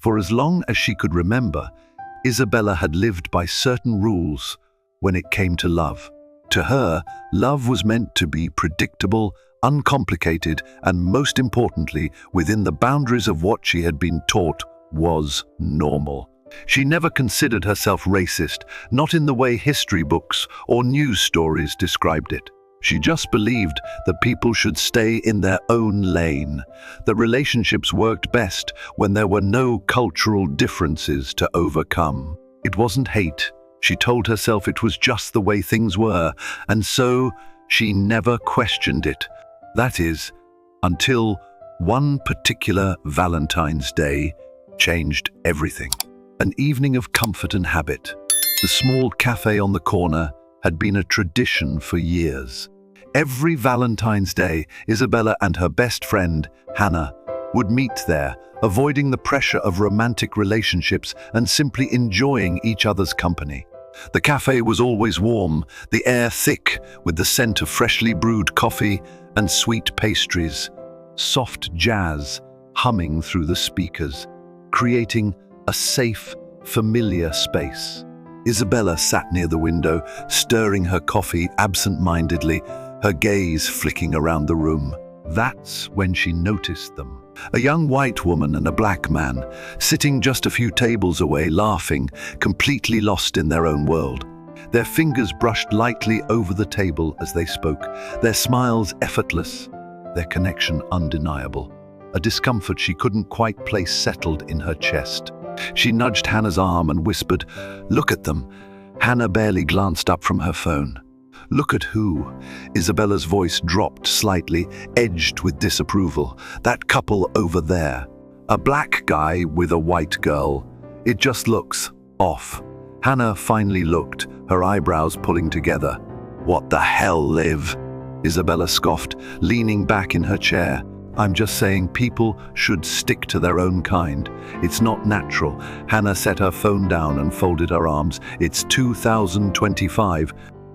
For as long as she could remember, Isabella had lived by certain rules when it came to love. To her, love was meant to be predictable, uncomplicated, and most importantly, within the boundaries of what she had been taught was normal. She never considered herself racist, not in the way history books or news stories described it. She just believed that people should stay in their own lane, that relationships worked best when there were no cultural differences to overcome. It wasn't hate. She told herself it was just the way things were, and so she never questioned it. That is, until one particular Valentine's Day changed everything. An evening of comfort and habit. The small cafe on the corner had been a tradition for years. Every Valentine's Day, Isabella and her best friend, Hannah, would meet there, avoiding the pressure of romantic relationships and simply enjoying each other's company. The cafe was always warm, the air thick with the scent of freshly brewed coffee and sweet pastries, soft jazz humming through the speakers, creating a safe, familiar space. Isabella sat near the window, stirring her coffee absent-mindedly, her gaze flicking around the room. That's when she noticed them. A young white woman and a black man, sitting just a few tables away, laughing, completely lost in their own world. Their fingers brushed lightly over the table as they spoke, their smiles effortless, their connection undeniable. A discomfort she couldn't quite place settled in her chest. She nudged Hannah's arm and whispered, "Look at them." Hannah barely glanced up from her phone. "Look at who?" Isabella's voice dropped slightly, edged with disapproval. "That couple over there. A black guy with a white girl. It just looks off." Hannah finally looked, her eyebrows pulling together. "What the hell, Liv?" Isabella scoffed, leaning back in her chair. "I'm just saying people should stick to their own kind. It's not natural." Hannah set her phone down and folded her arms. "It's 2025.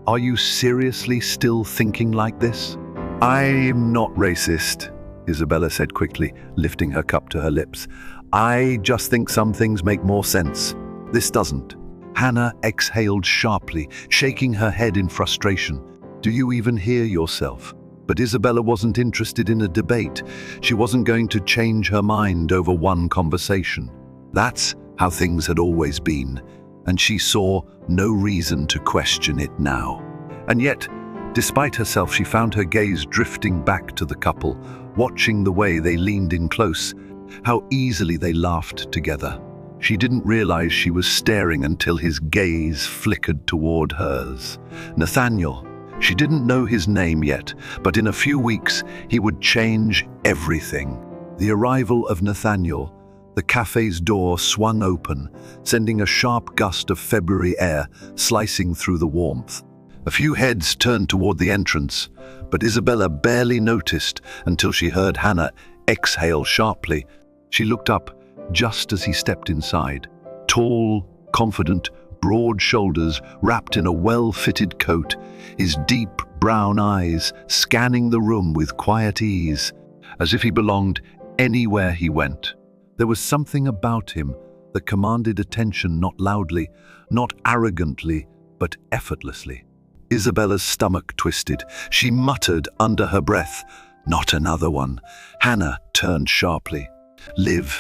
Are you seriously still thinking like this?" "I'm not racist," Isabella said quickly, lifting her cup to her lips. "I just think some things make more sense. This doesn't." Hannah exhaled sharply, shaking her head in frustration. "Do you even hear yourself?" But Isabella wasn't interested in a debate. She wasn't going to change her mind over one conversation. That's how things had always been, and she saw no reason to question it now. And yet, despite herself, she found her gaze drifting back to the couple, watching the way they leaned in close, how easily they laughed together. She didn't realize she was staring until his gaze flickered toward hers. Nathaniel. She didn't know his name yet, but in a few weeks he would change everything. The arrival of Nathaniel, the cafe's door swung open, sending a sharp gust of February air slicing through the warmth. A few heads turned toward the entrance, but Isabella barely noticed until she heard Hannah exhale sharply. She looked up just as he stepped inside. Tall, confident, broad shoulders wrapped in a well-fitted coat, his deep brown eyes scanning the room with quiet ease, as if he belonged anywhere he went. There was something about him that commanded attention, not loudly, not arrogantly, but effortlessly. Isabella's stomach twisted. She muttered under her breath, "Not another one." Hannah turned sharply. "Liv,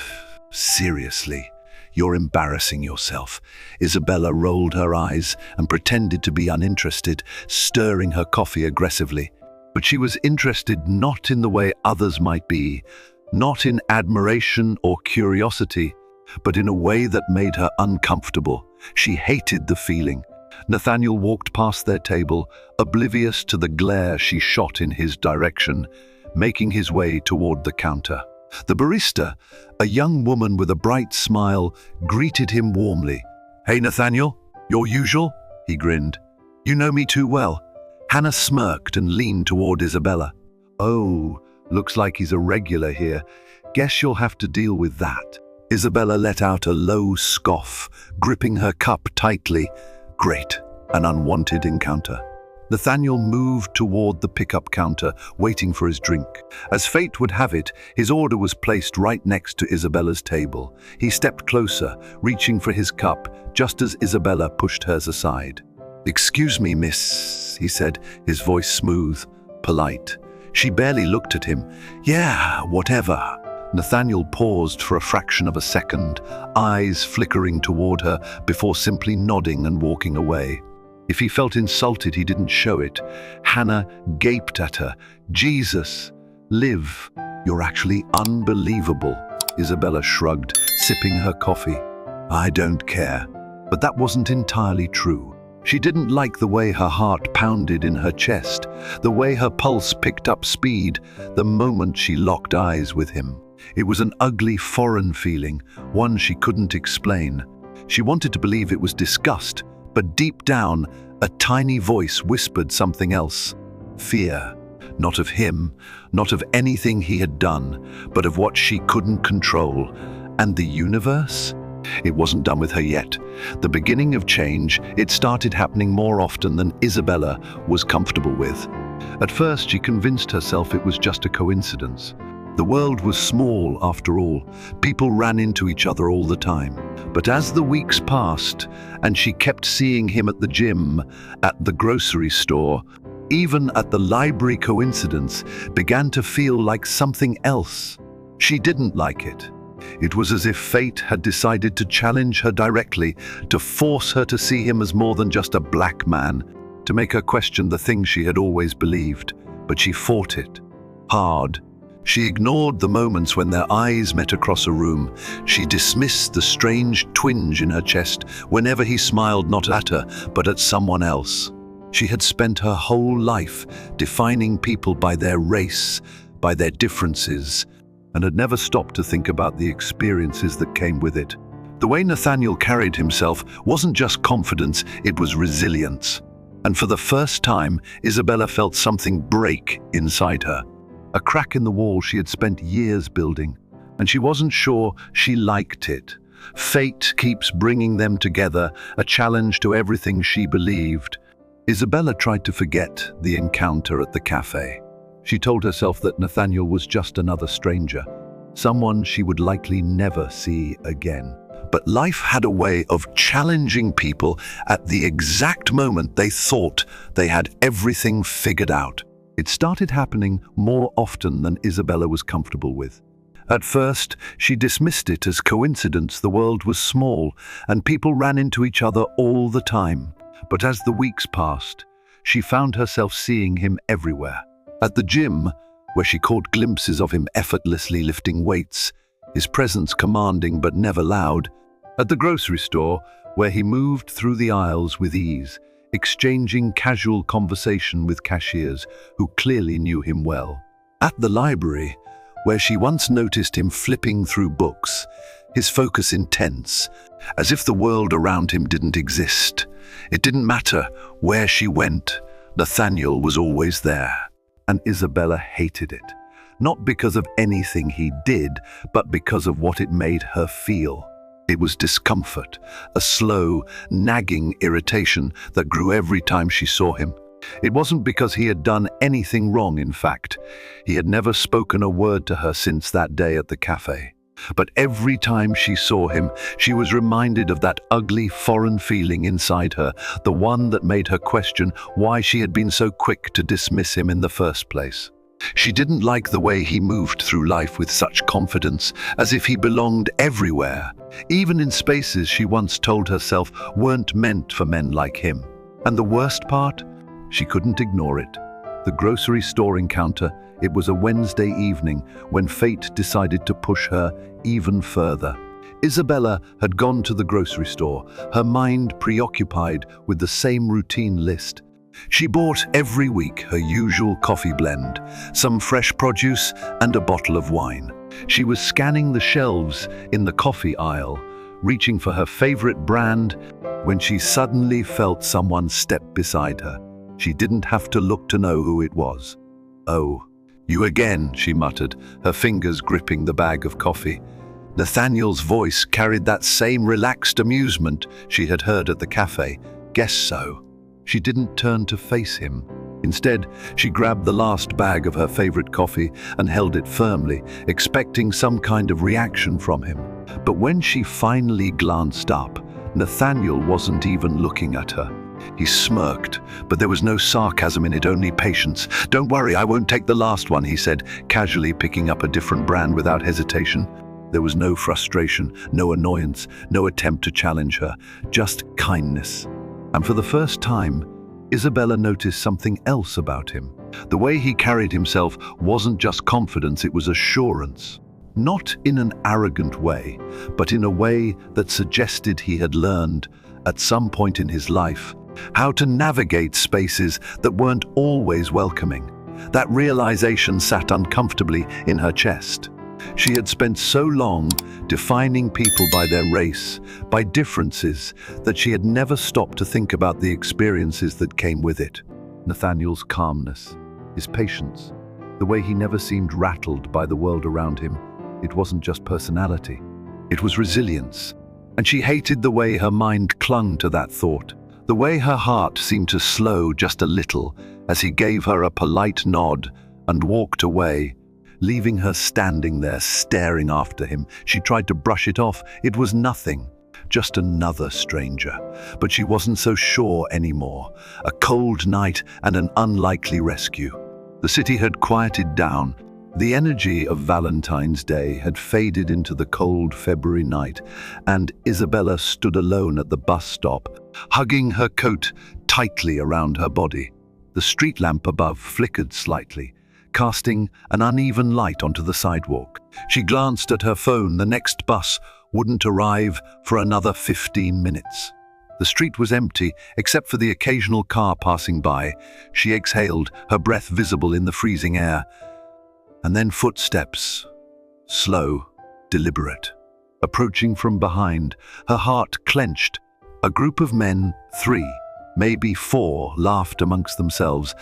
seriously. You're embarrassing yourself." Isabella rolled her eyes and pretended to be uninterested, stirring her coffee aggressively. But she was interested not in the way others might be, not in admiration or curiosity, but in a way that made her uncomfortable. She hated the feeling. Nathaniel walked past their table, oblivious to the glare she shot in his direction, making his way toward the counter. The barista, a young woman with a bright smile, greeted him warmly. "Hey, Nathaniel, your usual?" He grinned. "You know me too well." Hannah smirked and leaned toward Isabella. "Oh, looks like he's a regular here. Guess you'll have to deal with that." Isabella let out a low scoff, gripping her cup tightly. Great, an unwanted encounter. Nathaniel moved toward the pickup counter, waiting for his drink. As fate would have it, his order was placed right next to Isabella's table. He stepped closer, reaching for his cup, just as Isabella pushed hers aside. "Excuse me, miss," he said, his voice smooth, polite. She barely looked at him. "Yeah, whatever." Nathaniel paused for a fraction of a second, eyes flickering toward her before simply nodding and walking away. If he felt insulted, he didn't show it. Hannah gaped at her. "Jesus, Liv, you're actually unbelievable." Isabella shrugged, sipping her coffee. "I don't care." But that wasn't entirely true. She didn't like the way her heart pounded in her chest, the way her pulse picked up speed the moment she locked eyes with him. It was an ugly, foreign feeling, one she couldn't explain. She wanted to believe it was disgust, but deep down, a tiny voice whispered something else. Fear. Not of him, not of anything he had done, but of what she couldn't control. And the universe? It wasn't done with her yet. The beginning of change, it started happening more often than Isabella was comfortable with. At first, she convinced herself it was just a coincidence. The world was small, after all. People ran into each other all the time. But as the weeks passed, and she kept seeing him at the gym, at the grocery store, even at the library, coincidence began to feel like something else. She didn't like it. It was as if fate had decided to challenge her directly, to force her to see him as more than just a black man, to make her question the things she had always believed. But she fought it. Hard. She ignored the moments when their eyes met across a room. She dismissed the strange twinge in her chest whenever he smiled not at her, but at someone else. She had spent her whole life defining people by their race, by their differences, and had never stopped to think about the experiences that came with it. The way Nathaniel carried himself wasn't just confidence, it was resilience. And for the first time, Isabella felt something break inside her. A crack in the wall she had spent years building, and she wasn't sure she liked it. Fate keeps bringing them together, a challenge to everything she believed. Isabella tried to forget the encounter at the cafe. She told herself that Nathaniel was just another stranger, someone she would likely never see again. But life had a way of challenging people at the exact moment they thought they had everything figured out. It started happening more often than Isabella was comfortable with. At first, she dismissed it as coincidence. The world was small, and people ran into each other all the time. But as the weeks passed, she found herself seeing him everywhere. At the gym, where she caught glimpses of him effortlessly lifting weights, his presence commanding but never loud. At the grocery store, where he moved through the aisles with ease, exchanging casual conversation with cashiers who clearly knew him well. At the library, where she once noticed him flipping through books, his focus intense, as if the world around him didn't exist. It didn't matter where she went, Nathaniel was always there. And Isabella hated it, not because of anything he did, but because of what it made her feel. It was discomfort, a slow, nagging irritation that grew every time she saw him. It wasn't because he had done anything wrong, in fact. He had never spoken a word to her since that day at the cafe. But every time she saw him, she was reminded of that ugly, foreign feeling inside her, the one that made her question why she had been so quick to dismiss him in the first place. She didn't like the way he moved through life with such confidence, as if he belonged everywhere, even in spaces she once told herself weren't meant for men like him. And the worst part? She couldn't ignore it. The grocery store encounter. It was a Wednesday evening when fate decided to push her even further. Isabella had gone to the grocery store, her mind preoccupied with the same routine list. She bought every week her usual coffee blend, some fresh produce, and a bottle of wine. She was scanning the shelves in the coffee aisle, reaching for her favorite brand, when she suddenly felt someone step beside her. She didn't have to look to know who it was. "Oh, you again," she muttered, her fingers gripping the bag of coffee. Nathaniel's voice carried that same relaxed amusement she had heard at the cafe. "Guess so." She didn't turn to face him. Instead, she grabbed the last bag of her favorite coffee and held it firmly, expecting some kind of reaction from him. But when she finally glanced up, Nathaniel wasn't even looking at her. He smirked, but there was no sarcasm in it, only patience. "Don't worry, I won't take the last one," he said, casually picking up a different brand without hesitation. There was no frustration, no annoyance, no attempt to challenge her, just kindness. And for the first time, Isabella noticed something else about him. The way he carried himself wasn't just confidence, it was assurance. Not in an arrogant way, but in a way that suggested he had learned, at some point in his life, how to navigate spaces that weren't always welcoming. That realization sat uncomfortably in her chest. She had spent so long defining people by their race, by differences, that she had never stopped to think about the experiences that came with it. Nathaniel's calmness, his patience, the way he never seemed rattled by the world around him. It wasn't just personality, it was resilience. And she hated the way her mind clung to that thought, the way her heart seemed to slow just a little as he gave her a polite nod and walked away, leaving her standing there staring after him. She tried to brush it off. It was nothing, just another stranger. But she wasn't so sure anymore. A cold night and an unlikely rescue. The city had quieted down. The energy of Valentine's Day had faded into the cold February night, and Isabella stood alone at the bus stop, hugging her coat tightly around her body. The street lamp above flickered slightly, casting an uneven light onto the sidewalk. She glanced at her phone. The next bus wouldn't arrive for another 15 minutes. The street was empty, except for the occasional car passing by. She exhaled, her breath visible in the freezing air. And then footsteps, slow, deliberate, approaching from behind. Her heart clenched. A group of men, 3, maybe 4, laughed amongst themselves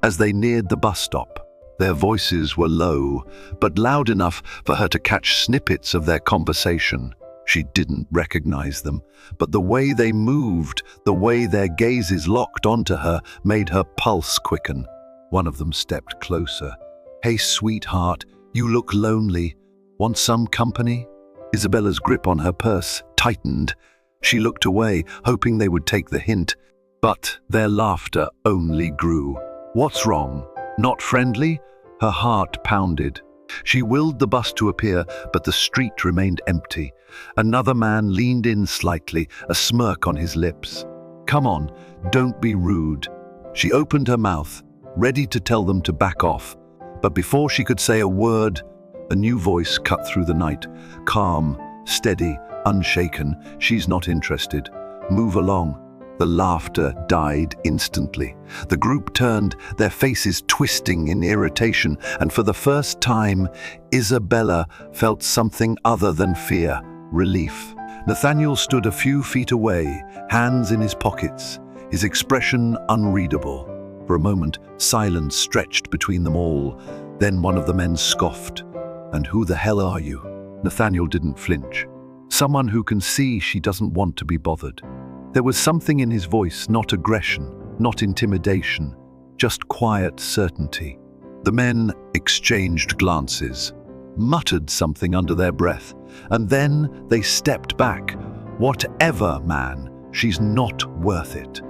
as they neared the bus stop. Their voices were low, but loud enough for her to catch snippets of their conversation. She didn't recognize them, but the way they moved, the way their gazes locked onto her, made her pulse quicken. One of them stepped closer. "Hey, sweetheart, you look lonely. Want some company?" Isabella's grip on her purse tightened. She looked away, hoping they would take the hint, but their laughter only grew. "What's wrong? Not friendly?" Her heart pounded. She willed the bus to appear, but the street remained empty. Another man leaned in slightly, a smirk on his lips. "Come on, don't be rude." She opened her mouth, ready to tell them to back off. But before she could say a word, a new voice cut through the night. Calm, steady, unshaken. "She's not interested. Move along." The laughter died instantly. The group turned, their faces twisting in irritation, and for the first time, Isabella felt something other than fear, relief. Nathaniel stood a few feet away, hands in his pockets, his expression unreadable. For a moment, silence stretched between them all. Then one of the men scoffed. "And who the hell are you?" Nathaniel didn't flinch. "Someone who can see she doesn't want to be bothered." There was something in his voice, not aggression, not intimidation, just quiet certainty. The men exchanged glances, muttered something under their breath, and then they stepped back. "Whatever, man, she's not worth it."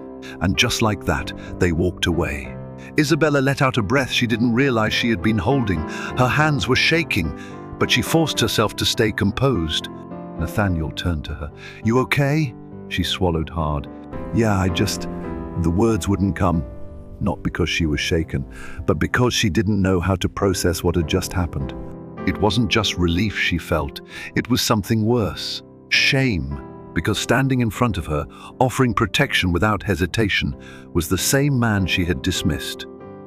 And just like that, they walked away. Isabella let out a breath she didn't realize she had been holding. Her hands were shaking, but she forced herself to stay composed. Nathaniel turned to her. "You okay?" She swallowed hard. "Yeah, the words wouldn't come." Not because she was shaken, but because she didn't know how to process what had just happened. It wasn't just relief she felt, it was something worse. Shame. Because standing in front of her, offering protection without hesitation, was the same man she had dismissed.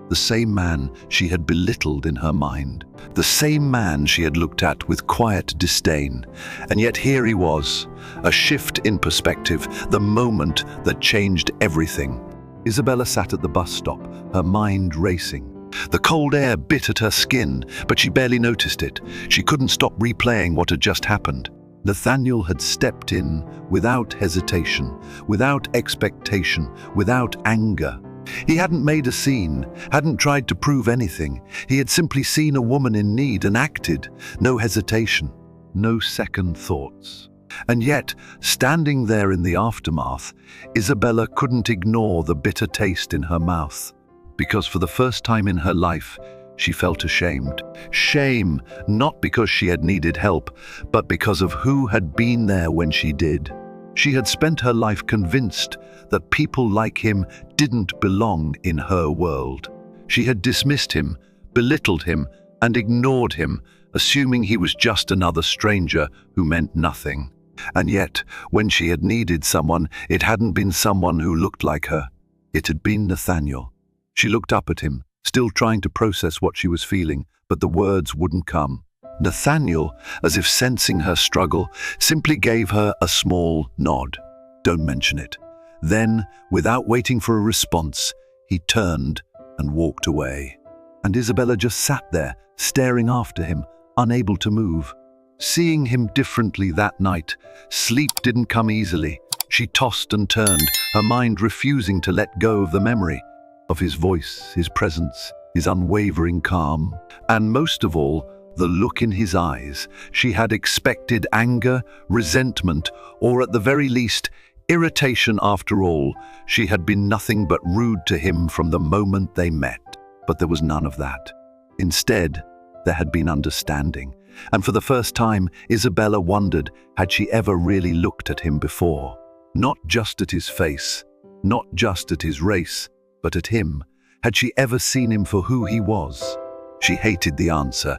The same man she had belittled in her mind. The same man she had looked at with quiet disdain. And yet here he was, a shift in perspective, the moment that changed everything. Isabella sat at the bus stop, her mind racing. The cold air bit at her skin, but she barely noticed it. She couldn't stop replaying what had just happened. Nathaniel had stepped in without hesitation, without expectation, without anger. He hadn't made a scene, hadn't tried to prove anything. He had simply seen a woman in need and acted. No hesitation, no second thoughts. And yet, standing there in the aftermath, Isabella couldn't ignore the bitter taste in her mouth. Because for the first time in her life, she felt ashamed. Shame, not because she had needed help, but because of who had been there when she did. She had spent her life convinced that people like him didn't belong in her world. She had dismissed him, belittled him, and ignored him, assuming he was just another stranger who meant nothing. And yet, when she had needed someone, it hadn't been someone who looked like her. It had been Nathaniel. She looked up at him, still trying to process what she was feeling, but the words wouldn't come. Nathaniel, as if sensing her struggle, simply gave her a small nod. "Don't mention it." Then, without waiting for a response, he turned and walked away. And Isabella just sat there, staring after him, unable to move. Seeing him differently that night, sleep didn't come easily. She tossed and turned, her mind refusing to let go of the memory of his voice, his presence, his unwavering calm, and most of all, the look in his eyes. She had expected anger, resentment, or at the very least, irritation. After all, she had been nothing but rude to him from the moment they met. But there was none of that. Instead, there had been understanding. And for the first time, Isabella wondered, had she ever really looked at him before? Not just at his face, not just at his race, but at him. Had she ever seen him for who he was? She hated the answer,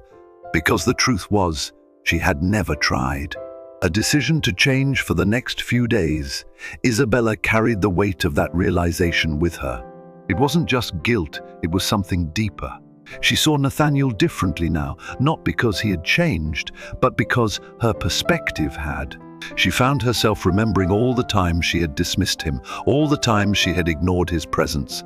because the truth was, she had never tried. A decision to change for the next few days. Isabella carried the weight of that realization with her. It wasn't just guilt, it was something deeper. She saw Nathaniel differently now, not because he had changed, but because her perspective had. She found herself remembering all the times she had dismissed him, all the times she had ignored his presence,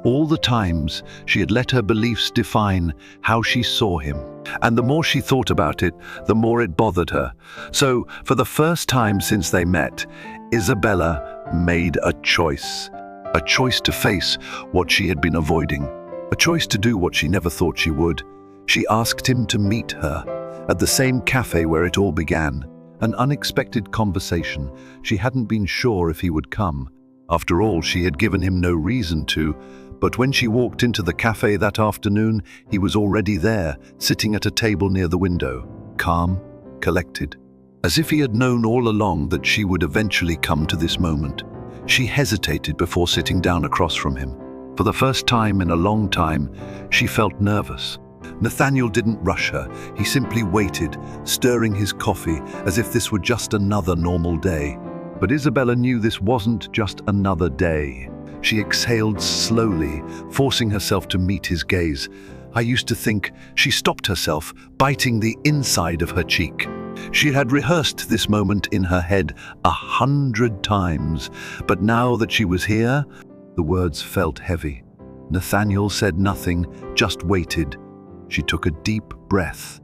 all the times she had let her beliefs define how she saw him. And the more she thought about it, the more it bothered her. So, for the first time since they met, Isabella made a choice to face what she had been avoiding. A choice to do what she never thought she would. She asked him to meet her at the same cafe where it all began. An unexpected conversation. She hadn't been sure if he would come. After all, she had given him no reason to. But when she walked into the cafe that afternoon, he was already there, sitting at a table near the window, calm, collected. As if he had known all along that she would eventually come to this moment. She hesitated before sitting down across from him. For the first time in a long time, she felt nervous. Nathaniel didn't rush her. He simply waited, stirring his coffee as if this were just another normal day. But Isabella knew this wasn't just another day. She exhaled slowly, forcing herself to meet his gaze. I used to think. She stopped herself, biting the inside of her cheek. She had rehearsed this moment in her head 100 times, but now that she was here, the words felt heavy. Nathaniel said nothing, just waited. She took a deep breath.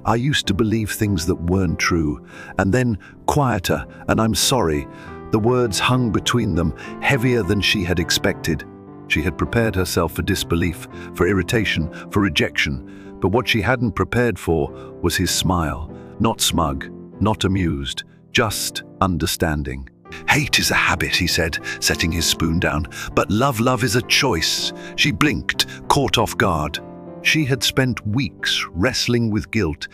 I used to believe things that weren't true, and then quieter, and I'm sorry. The words hung between them, heavier than she had expected. She had prepared herself for disbelief, for irritation, for rejection, but what she hadn't prepared for was his smile. Not smug, not amused, just understanding. Hate is a habit, he said, setting his spoon down, but love is a choice. She blinked, caught off guard. She had spent weeks wrestling with guilt,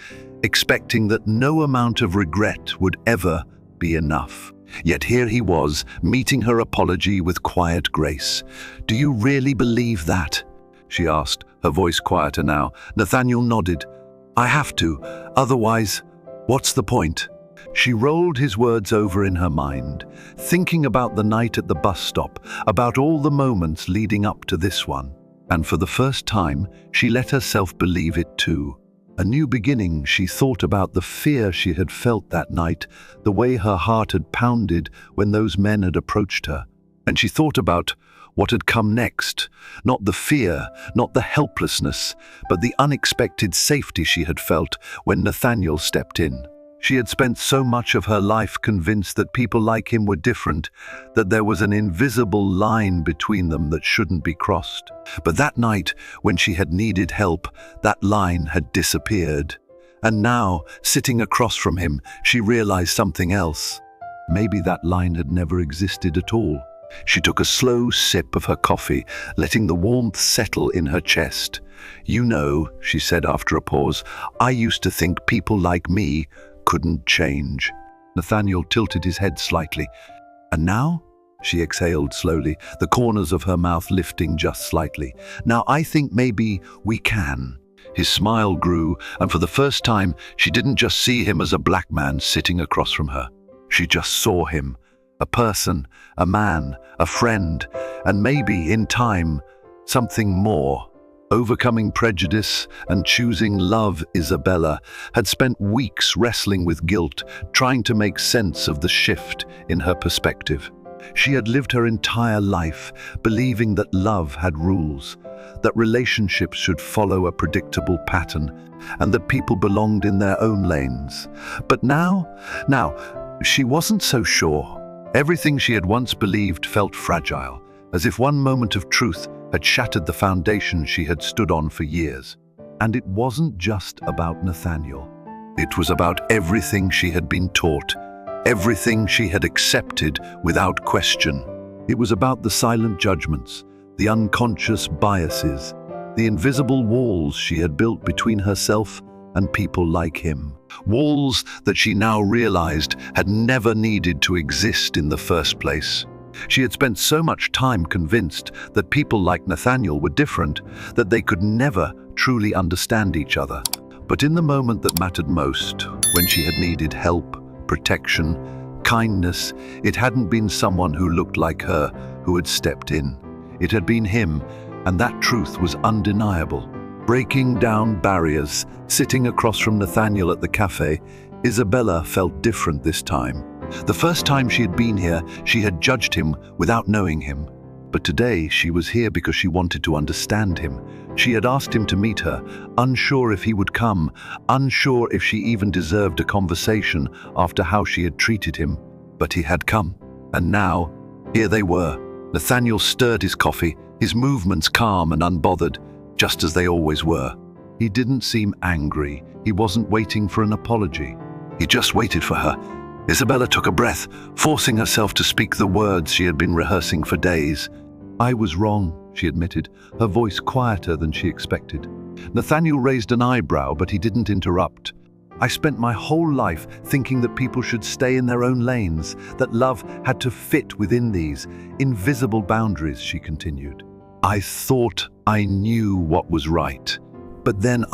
expecting that no amount of regret would ever be enough. Yet here he was, meeting her apology with quiet grace. "Do you really believe that?" she asked, her voice quieter now. Nathaniel nodded. "I have to, otherwise, what's the point?" She rolled his words over in her mind, thinking about the night at the bus stop, about all the moments leading up to this one. And for the first time, she let herself believe it too. A new beginning. She thought about the fear she had felt that night, the way her heart had pounded when those men had approached her. And she thought about what had come next. Not the fear, not the helplessness, but the unexpected safety she had felt when Nathaniel stepped in. She had spent so much of her life convinced that people like him were different, that there was an invisible line between them that shouldn't be crossed. But that night, when she had needed help, that line had disappeared. And now, sitting across from him, she realized something else. Maybe that line had never existed at all. She took a slow sip of her coffee, letting the warmth settle in her chest. "You know," she said after a pause, "I used to think people like me couldn't change." Nathaniel tilted his head slightly. "And now?" She exhaled slowly, the corners of her mouth lifting just slightly. "Now I think maybe we can." His smile grew, and for the first time, she didn't just see him as a black man sitting across from her. She just saw him, a person, a man, a friend, and maybe, in time, something more. Overcoming prejudice and choosing love, Isabella had spent weeks wrestling with guilt, trying to make sense of the shift in her perspective. She had lived her entire life believing that love had rules, that relationships should follow a predictable pattern, and that people belonged in their own lanes. But now, she wasn't so sure. Everything she had once believed felt fragile, as if one moment of truth had shattered the foundation she had stood on for years. And it wasn't just about Nathaniel. It was about everything she had been taught, everything she had accepted without question. It was about the silent judgments, the unconscious biases, the invisible walls she had built between herself and people like him. Walls that she now realized had never needed to exist in the first place. She had spent so much time convinced that people like Nathaniel were different, that they could never truly understand each other. But in the moment that mattered most, when she had needed help, protection, kindness, it hadn't been someone who looked like her who had stepped in. It had been him, and that truth was undeniable. Breaking down barriers, sitting across from Nathaniel at the cafe, Isabella felt different this time. The first time she had been here, she had judged him without knowing him. But today, she was here because she wanted to understand him. She had asked him to meet her, unsure if he would come, unsure if she even deserved a conversation after how she had treated him. But he had come. And now, here they were. Nathaniel stirred his coffee, his movements calm and unbothered, just as they always were. He didn't seem angry. He wasn't waiting for an apology. He just waited for her. Isabella took a breath, forcing herself to speak the words she had been rehearsing for days. "I was wrong," she admitted, her voice quieter than she expected. Nathaniel raised an eyebrow, but he didn't interrupt. "I spent my whole life thinking that people should stay in their own lanes, that love had to fit within these invisible boundaries," she continued. "I thought I knew what was right. But then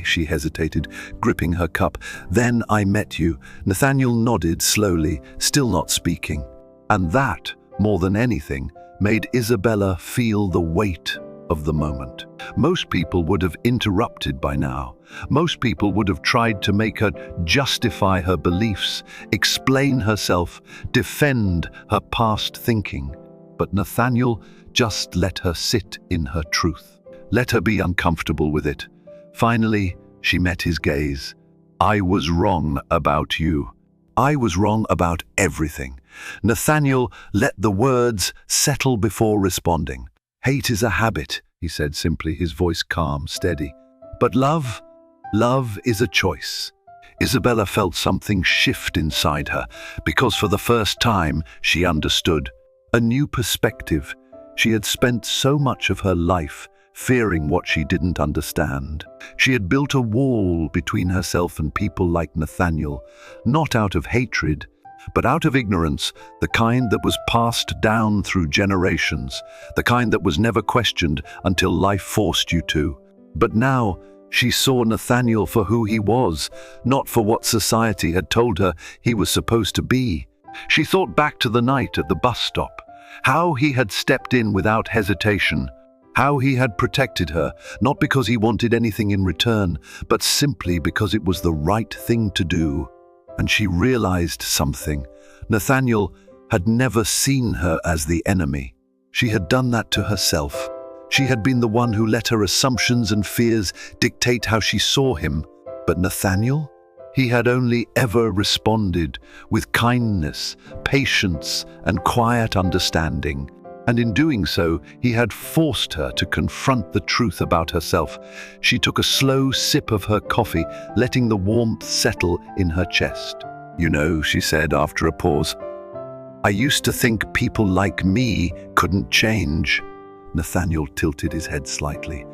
she hesitated, gripping her cup. "Then I met you." Nathaniel nodded slowly, still not speaking. And that, more than anything, made Isabella feel the weight of the moment. Most people would have interrupted by now. Most people would have tried to make her justify her beliefs, explain herself, defend her past thinking. But Nathaniel just let her sit in her truth. Let her be uncomfortable with it. Finally, she met his gaze. "I was wrong about you. I was wrong about everything." Nathaniel let the words settle before responding. "Hate is a habit," he said simply, his voice calm, steady. "But love is a choice." Isabella felt something shift inside her, because for the first time she understood. A new perspective. She had spent so much of her life fearing what she didn't understand. She had built a wall between herself and people like Nathaniel, not out of hatred, but out of ignorance, the kind that was passed down through generations, the kind that was never questioned until life forced you to. But now, she saw Nathaniel for who he was, not for what society had told her he was supposed to be. She thought back to the night at the bus stop, how he had stepped in without hesitation, how he had protected her, not because he wanted anything in return, but simply because it was the right thing to do. And she realized something. Nathaniel had never seen her as the enemy. She had done that to herself. She had been the one who let her assumptions and fears dictate how she saw him. But Nathaniel? He had only ever responded with kindness, patience, and quiet understanding. And in doing so, he had forced her to confront the truth about herself. She took a slow sip of her coffee, letting the warmth settle in her chest. "You know," she said after a pause, "I used to think people like me couldn't change." Nathaniel tilted his head slightly.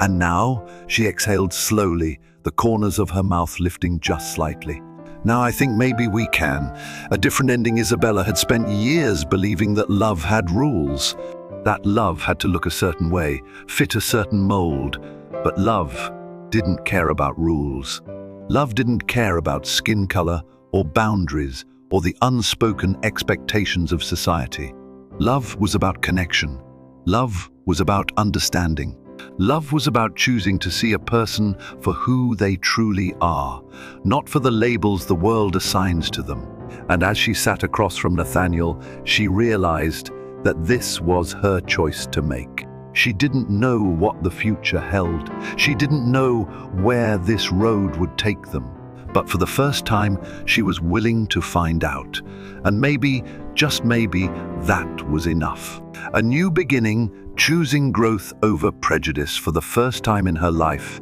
"And now?" She exhaled slowly, the corners of her mouth lifting just slightly. "Now I think maybe we can." A different ending. Isabella had spent years believing that love had rules, that love had to look a certain way, fit a certain mold. But love didn't care about rules. Love didn't care about skin color or boundaries or the unspoken expectations of society. Love was about connection. Love was about understanding. Love was about choosing to see a person for who they truly are, not for the labels the world assigns to them. And as she sat across from Nathaniel, she realized that this was her choice to make. She didn't know what the future held. She didn't know where this road would take them. But for the first time, she was willing to find out. And maybe, just maybe, that was enough. A new beginning, choosing growth over prejudice for the first time in her life.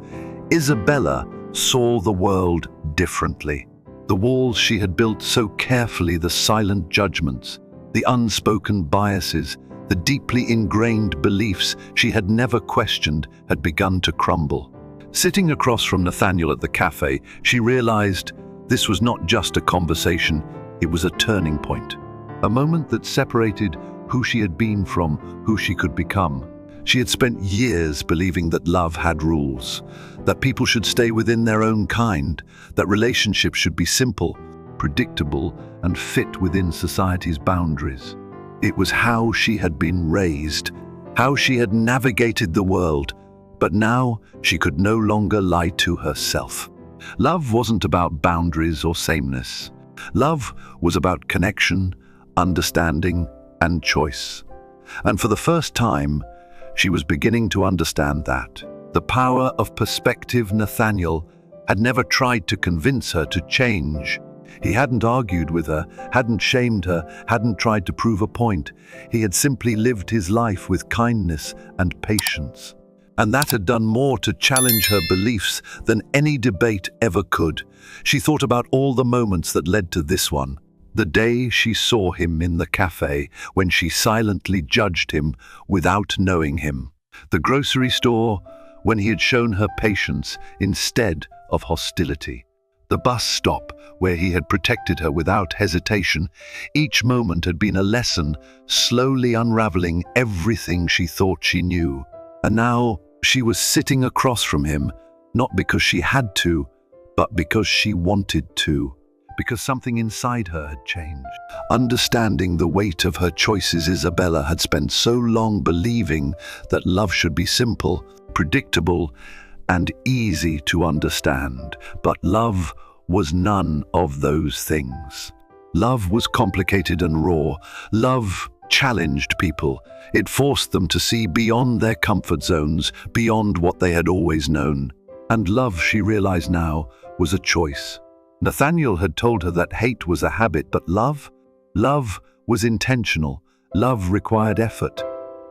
Isabella saw the world differently. The walls she had built so carefully, the silent judgments, the unspoken biases, the deeply ingrained beliefs she had never questioned had begun to crumble. Sitting across from Nathaniel at the cafe, she realized this was not just a conversation, it was a turning point. A moment that separated who she had been from who she could become. She had spent years believing that love had rules, that people should stay within their own kind, that relationships should be simple, predictable, and fit within society's boundaries. It was how she had been raised, how she had navigated the world. But now she could no longer lie to herself. Love wasn't about boundaries or sameness. Love was about connection, understanding, and choice. And for the first time, she was beginning to understand that. The power of perspective. Nathaniel had never tried to convince her to change. He hadn't argued with her, hadn't shamed her, hadn't tried to prove a point. He had simply lived his life with kindness and patience. And that had done more to challenge her beliefs than any debate ever could. She thought about all the moments that led to this one. The day she saw him in the cafe, when she silently judged him without knowing him. The grocery store, when he had shown her patience instead of hostility. The bus stop, where he had protected her without hesitation. Each moment had been a lesson, slowly unraveling everything she thought she knew. And now she was sitting across from him, not because she had to, but because she wanted to, because something inside her had changed. Understanding the weight of her choices, Isabella had spent so long believing that love should be simple, predictable, and easy to understand. But love was none of those things. Love was complicated and raw. Love challenged people. It forced them to see beyond their comfort zones, beyond what they had always known. And love, she realized now, was a choice. Nathaniel had told her that hate was a habit, but love was intentional. Love required effort.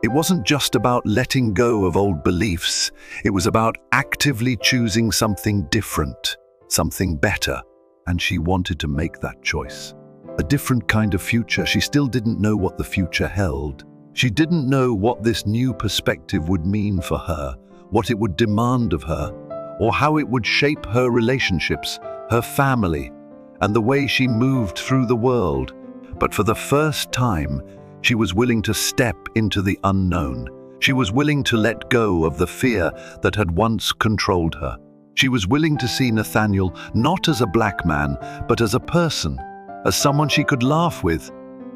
It wasn't just about letting go of old beliefs. It was about actively choosing something different, something better. And she wanted to make that choice. A different kind of future. She still didn't know what the future held. She didn't know what this new perspective would mean for her, what it would demand of her, or how it would shape her relationships, her family, and the way she moved through the world. But for the first time, she was willing to step into the unknown. She was willing to let go of the fear that had once controlled her. She was willing to see Nathaniel not as a black man, but as a person, as someone she could laugh with,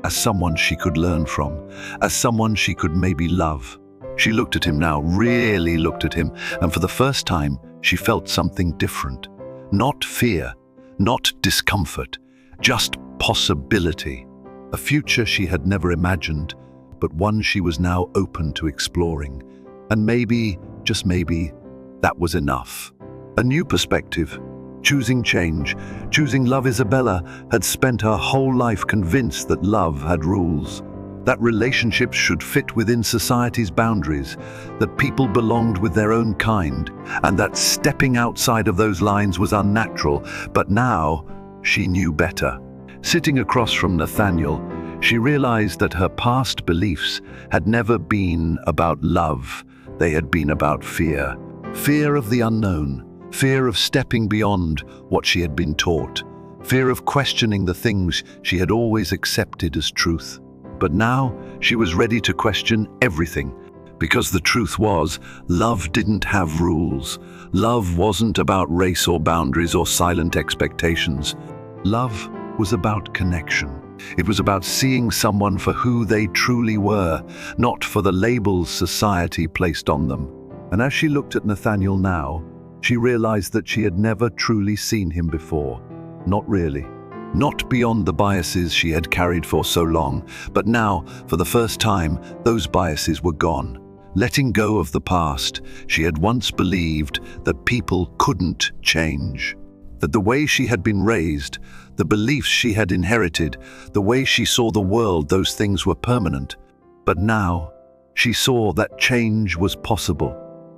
as someone she could learn from, as someone she could maybe love. She looked at him now, really looked at him, and for the first time, she felt something different. Not fear, not discomfort, just possibility. A future she had never imagined, but one she was now open to exploring. And maybe, just maybe, that was enough. A new perspective, choosing change, choosing love. Isabella had spent her whole life convinced that love had rules, that relationships should fit within society's boundaries, that people belonged with their own kind, and that stepping outside of those lines was unnatural. But now she knew better. Sitting across from Nathaniel, she realized that her past beliefs had never been about love. They had been about fear. Fear of the unknown, fear of stepping beyond what she had been taught, fear of questioning the things she had always accepted as truth. But now she was ready to question everything, because the truth was, love didn't have rules. Love wasn't about race or boundaries or silent expectations. Love was about connection. It was about seeing someone for who they truly were, not for the labels society placed on them. And as she looked at Nathaniel now, she realized that she had never truly seen him before. Not really. Not beyond the biases she had carried for so long, but now, for the first time, those biases were gone. Letting go of the past, she had once believed that people couldn't change. That the way she had been raised, the beliefs she had inherited, the way she saw the world, those things were permanent. But now, she saw that change was possible.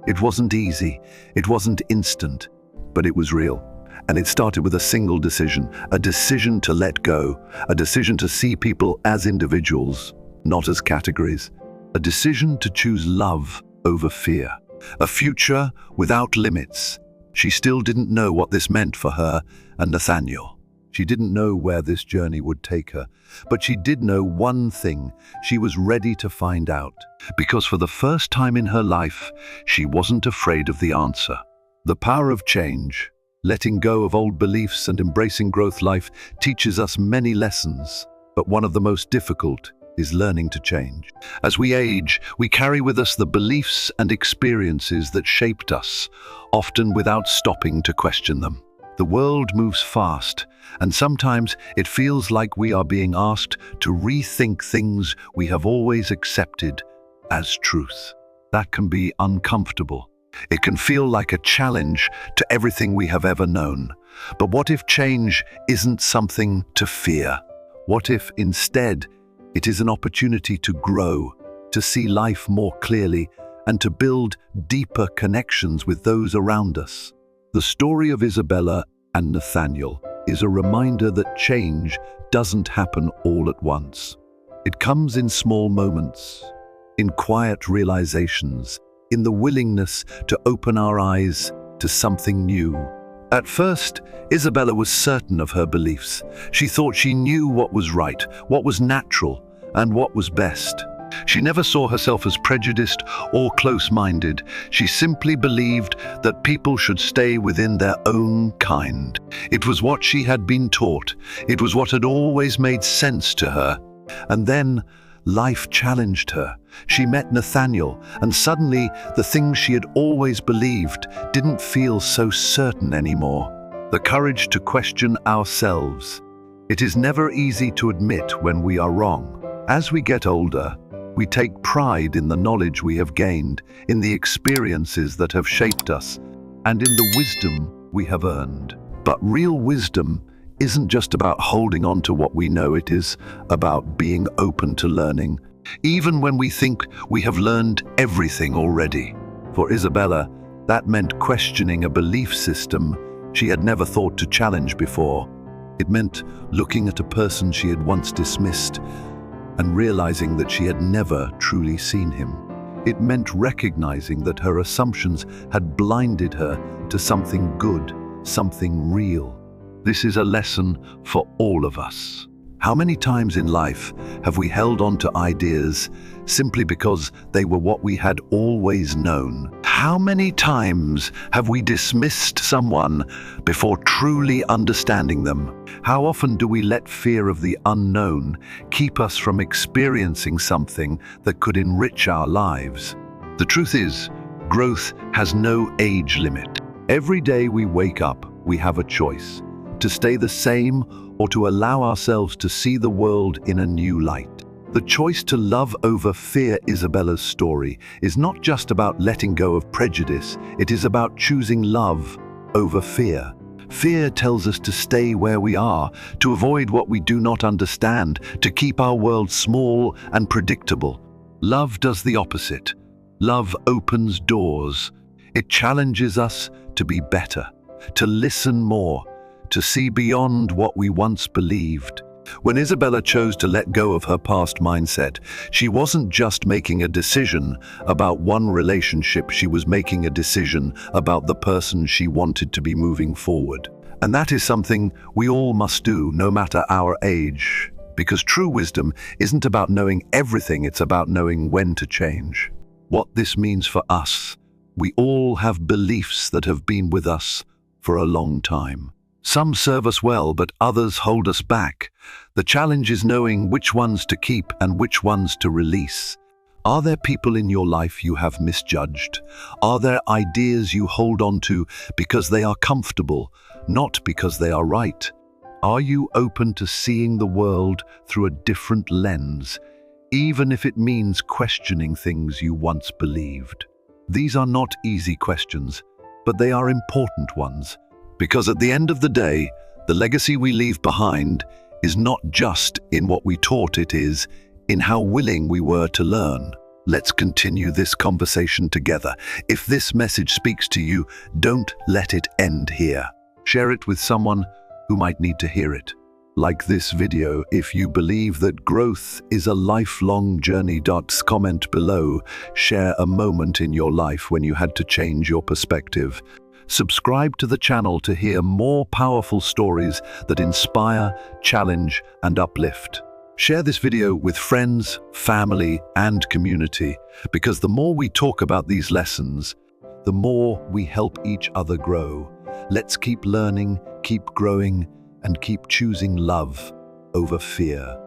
It wasn't easy, it wasn't instant, but it was real. And it started with a single decision, a decision to let go, a decision to see people as individuals, not as categories, a decision to choose love over fear, a future without limits. She still didn't know what this meant for her and Nathaniel. She didn't know where this journey would take her, but she did know one thing: she was ready to find out. Because for the first time in her life, she wasn't afraid of the answer. The power of change, letting go of old beliefs and embracing growth. Life teaches us many lessons, but one of the most difficult is learning to change. As we age, we carry with us the beliefs and experiences that shaped us, often without stopping to question them. The world moves fast, and sometimes it feels like we are being asked to rethink things we have always accepted as truth. That can be uncomfortable. It can feel like a challenge to everything we have ever known. But what if change isn't something to fear? What if instead it is an opportunity to grow, to see life more clearly, and to build deeper connections with those around us? The story of Isabella and Nathaniel is a reminder that change doesn't happen all at once. It comes in small moments, in quiet realizations, in the willingness to open our eyes to something new. At first, Isabella was certain of her beliefs. She thought she knew what was right, what was natural, and what was best. She never saw herself as prejudiced or close-minded. She simply believed that people should stay within their own kind. It was what she had been taught. It was what had always made sense to her. And then life challenged her. She met Nathaniel, and suddenly the things she had always believed didn't feel so certain anymore. The courage to question ourselves. It is never easy to admit when we are wrong. As we get older, we take pride in the knowledge we have gained, in the experiences that have shaped us, and in the wisdom we have earned. But real wisdom isn't just about holding on to what we know. It is about being open to learning, even when we think we have learned everything already. For Isabella, that meant questioning a belief system she had never thought to challenge before. It meant looking at a person she had once dismissed and realizing that she had never truly seen him. It meant recognizing that her assumptions had blinded her to something good, something real. This is a lesson for all of us. How many times in life have we held on to ideas simply because they were what we had always known? How many times have we dismissed someone before truly understanding them? How often do we let fear of the unknown keep us from experiencing something that could enrich our lives? The truth is, growth has no age limit. Every day we wake up, we have a choice: to stay the same or to allow ourselves to see the world in a new light. The choice to love over fear. Isabella's story is not just about letting go of prejudice, it is about choosing love over fear. Fear tells us to stay where we are, to avoid what we do not understand, to keep our world small and predictable. Love does the opposite. Love opens doors. It challenges us to be better, to listen more, to see beyond what we once believed. When Isabella chose to let go of her past mindset, she wasn't just making a decision about one relationship, she was making a decision about the person she wanted to be moving forward. And that is something we all must do, no matter our age. Because true wisdom isn't about knowing everything, it's about knowing when to change. What this means for us: we all have beliefs that have been with us for a long time. Some serve us well, but others hold us back. The challenge is knowing which ones to keep and which ones to release. Are there people in your life you have misjudged? Are there ideas you hold on to because they are comfortable, not because they are right? Are you open to seeing the world through a different lens, even if it means questioning things you once believed? These are not easy questions, but they are important ones. Because at the end of the day, the legacy we leave behind is not just in what we taught, it is in how willing we were to learn. Let's continue this conversation together. If this message speaks to you, don't let it end here. Share it with someone who might need to hear it. Like this video if you believe that growth is a lifelong journey. Comment below. Share a moment in your life when you had to change your perspective. Subscribe to the channel to hear more powerful stories that inspire, challenge, and uplift. Share this video with friends, family, and community, because the more we talk about these lessons, the more we help each other grow. Let's keep learning, keep growing, and keep choosing love over fear.